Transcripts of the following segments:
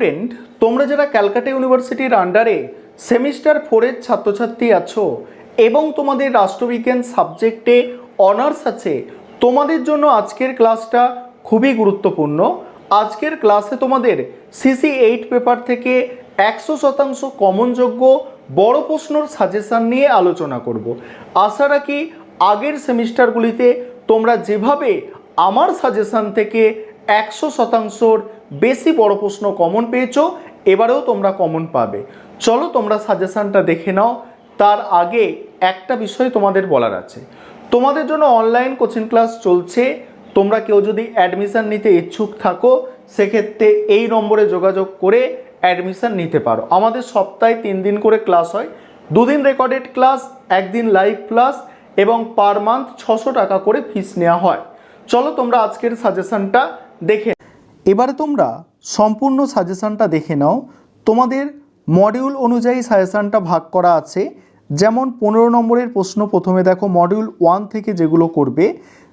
Student, তোমরা যারা ক্যালকাটা ইউনিভার্সিটির আন্ডারে সেমিস্টার 4-এর ছাত্রছাত্রী আছো এবং তোমাদের রাষ্ট্রবিজ্ঞান সাবজেক্টে অনার্স আছে, তোমাদের জন্য আজকের ক্লাসটা খুবই গুরুত্বপূর্ণ। আজকের ক্লাসে তোমাদের সিসি 8 পেপার থেকে 100% কমনযোগ্য বড় প্রশ্নর সাজেশান নিয়ে আলোচনা করব। আশা রাখি আগের সেমিস্টারগুলিতে তোমরা যেভাবে আমার সাজেশান থেকে 100%র বেশি বড় প্রশ্ন কমন পেয়েছো, এবারেও তোমরা কমন পাবে। চলো তোমরা সাজেশানটা দেখে নাও। তার আগে একটা বিষয় তোমাদের বলার আছে, তোমাদের জন্য অনলাইন কোচিং ক্লাস চলছে। তোমরা কেউ যদি অ্যাডমিশান নিতে ইচ্ছুক থাকো, সেক্ষেত্রে এই নম্বরে যোগাযোগ করে অ্যাডমিশান নিতে পারো। আমাদের সপ্তাহে 3 দিন করে ক্লাস হয়, 2 দিন রেকর্ডেড ক্লাস, 1 দিন লাইভ ক্লাস এবং পার মান্থ 600 টাকা করে ফিস নেওয়া হয়। চলো তোমরা আজকের সাজেশানটা দেখে। এবারে তোমরা সম্পূর্ণ সাজেশানটা দেখে নাও। তোমাদের মডিউল অনুযায়ী সাজেশানটা ভাগ করা আছে। যেমন 15 নম্বরের প্রশ্ন প্রথমে দেখো, মডিউল 1 থেকে যেগুলো করবে,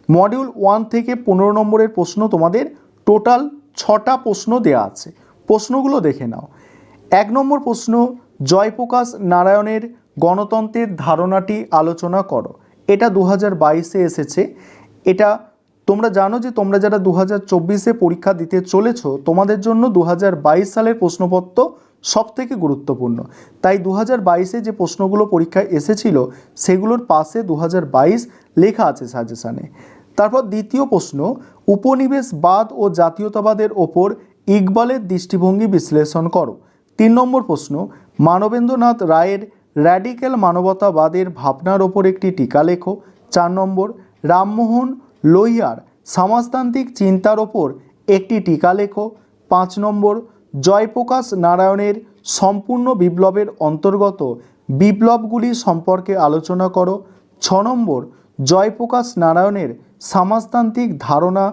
মডিউল 1 থেকে 15 নম্বরের প্রশ্ন তোমাদের টোটাল 6টা প্রশ্ন দেয়া আছে। প্রশ্নগুলো দেখে নাও। 1 নম্বর প্রশ্ন, জয়প্রকাশ নারায়ণের গণতন্ত্রের ধারণাটি আলোচনা করো। এটা 2022-এ এসেছে। এটা তোমরা জানো যে তোমরা যারা 2024-এ পরীক্ষা দিতে চলেছো, তোমাদের জন্য 2022 সালের প্রশ্নপত্র সবথেকে গুরুত্বপূর্ণ। তাই 2022-এ যে প্রশ্নগুলো পরীক্ষায় এসেছিল সেগুলোর পাশে 2022 লেখা আছে সাজেশানে। তারপর দ্বিতীয় প্রশ্ন, উপনিবেশবাদ ও জাতীয়তাবাদের ওপর ইকবালের দৃষ্টিভঙ্গি বিশ্লেষণ করো। 3 নম্বর প্রশ্ন, মানবেন্দ্রনাথ রায়ের র্যাডিক্যাল মানবতাবাদের ভাবনার ওপর একটি টিকা লেখো। 4 নম্বর, রামমোহন লোহিয়ার সমাজতান্ত্রিক চিন্তার ওপর একটি টিকা লেখো। 5 নম্বর, জয়প্রকাশ নারায়ণের সম্পূর্ণ বিপ্লবের অন্তর্গত বিপ্লবগুলি সম্পর্কে আলোচনা করো। 6 নম্বর, জয়প্রকাশ নারায়ণের সমাজতান্ত্রিক ধারণা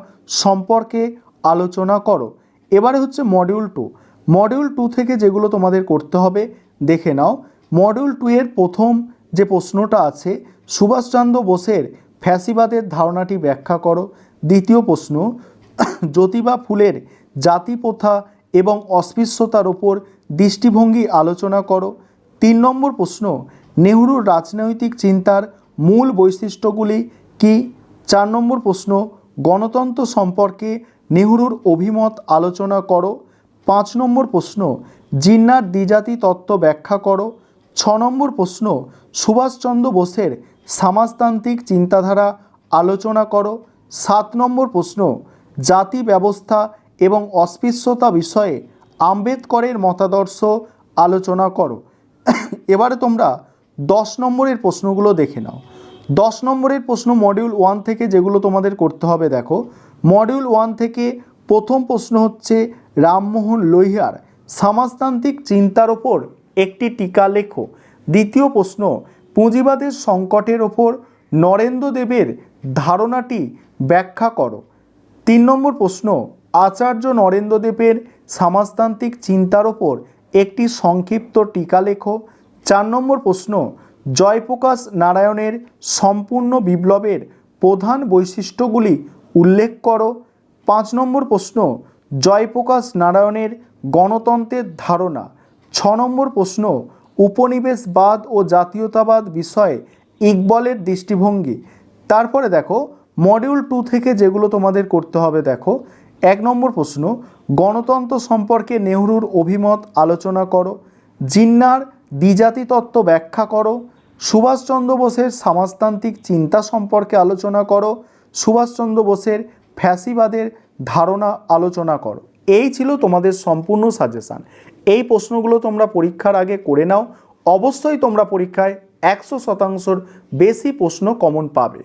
সম্পর্কে আলোচনা করো। এবারে হচ্ছে মডিউল 2। মডিউল 2 থেকে যেগুলো তোমাদের করতে হবে দেখে নাও। মডিউল 2 এর প্রথম যে প্রশ্নটা আছে, সুভাষচন্দ্র বোসের ফ্যাসিবাদের ধারণাটি ব্যাখ্যা করো। দ্বিতীয় প্রশ্ন, জ্যোতিবা ফুলের জাতিপ্রথা এবং অস্পৃশ্যতার ওপর দৃষ্টিভঙ্গি আলোচনা করো। 3 নম্বর প্রশ্ন, নেহরুর রাজনৈতিক চিন্তার মূল বৈশিষ্ট্যগুলি কী? 4 নম্বর প্রশ্ন, গণতন্ত্র সম্পর্কে নেহরুর অভিমত আলোচনা করো। 5 নম্বর প্রশ্ন, জিন্নার দ্বিজাতি তত্ত্ব ব্যাখ্যা করো। 6 নম্বর প্রশ্ন, সুভাষচন্দ্র বোসের সমাজতান্ত্রিক চিন্তাধারা আলোচনা করো। 7 নম্বর প্রশ্ন, জাতি ব্যবস্থা এবং অস্পৃশ্যতা বিষয়ে আম্বেদকরের মতাদর্শ আলোচনা করো। এবারে তোমরা 10 নম্বরের প্রশ্নগুলো দেখে নাও। 10 নম্বরের প্রশ্ন মডিউল 1 থেকে যেগুলো তোমাদের করতে হবে দেখো। মডিউল 1 থেকে প্রথম প্রশ্ন হচ্ছে, রামমোহন লোহিয়ার সমাজতান্ত্রিক চিন্তার ওপর একটি টিকা লেখো। দ্বিতীয় প্রশ্ন, পুঁজিবাদের সংকটের ওপর নরেন্দ্র দেবের ধারণাটি ব্যাখ্যা করো। 3 নম্বর প্রশ্ন, আচার্য নরেন্দ্র দেবের সমাজতান্ত্রিক চিন্তার ওপর একটি সংক্ষিপ্ত টিকা লেখো। 4 নম্বর প্রশ্ন, জয়প্রকাশ নারায়ণের সম্পূর্ণ বিপ্লবের প্রধান বৈশিষ্ট্যগুলি উল্লেখ করো। 5 নম্বর প্রশ্ন, জয়প্রকাশ নারায়ণের গণতন্ত্রের ধারণা। 6 নম্বর প্রশ্ন, উপনিবেশবাদ ও জাতীয়তাবাদ বিষয়ে ইকবালের দৃষ্টিভঙ্গি। তারপরে দেখো মডিউল 2 থেকে যেগুলো তোমাদের করতে হবে দেখো। 1 নম্বর প্রশ্ন, গণতন্ত্র সম্পর্কে নেহরুর অভিমত আলোচনা করো। জিন্নার দ্বিজাতি তত্ত্ব ব্যাখ্যা করো। সুভাষচন্দ্র বোসের সমাজতান্ত্রিক চিন্তা সম্পর্কে আলোচনা করো। সুভাষচন্দ্র বোসের ফ্যাসিবাদের ধারণা আলোচনা করো। এই ছিল তোমাদের সম্পূর্ণ সাজেশান। এই প্রশ্নগুলো তোমরা পরীক্ষার আগে করে নাও। অবশ্যই তোমরা পরীক্ষায় 100%র বেশি প্রশ্ন কমন পাবে।